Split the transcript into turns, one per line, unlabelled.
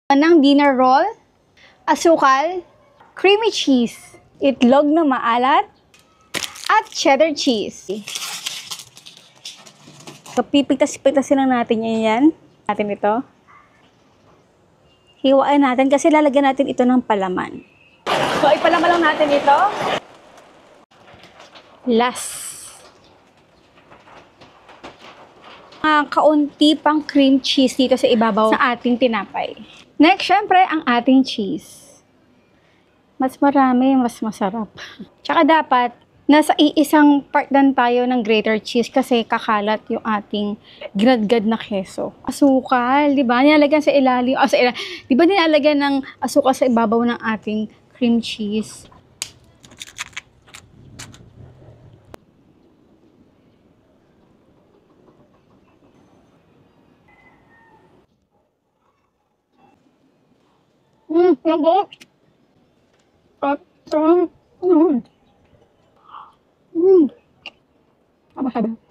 Ng dinner roll, asukal, creamy cheese, itlog na maalat, at cheddar cheese. So, pipigtas-pigtasin lang natin yan. Natin ito. Hiwain natin kasi lalagyan natin ito ng palaman. So, ipalaman lang natin ito. Last. Kaunti pang cream cheese dito sa ibabaw sa ating tinapay. Next, syempre, ang ating cheese. Mas marami, mas masarap. Tsaka dapat, nasa iisang part dan tayo ng grater cheese kasi kakalat yung ating ginadgad na keso. Asukal, di ba? Nilalagyan sa ilalim, di ba nilalagyan ng asukal sa ibabaw ng ating cream cheese? Lambot! At, Masarap.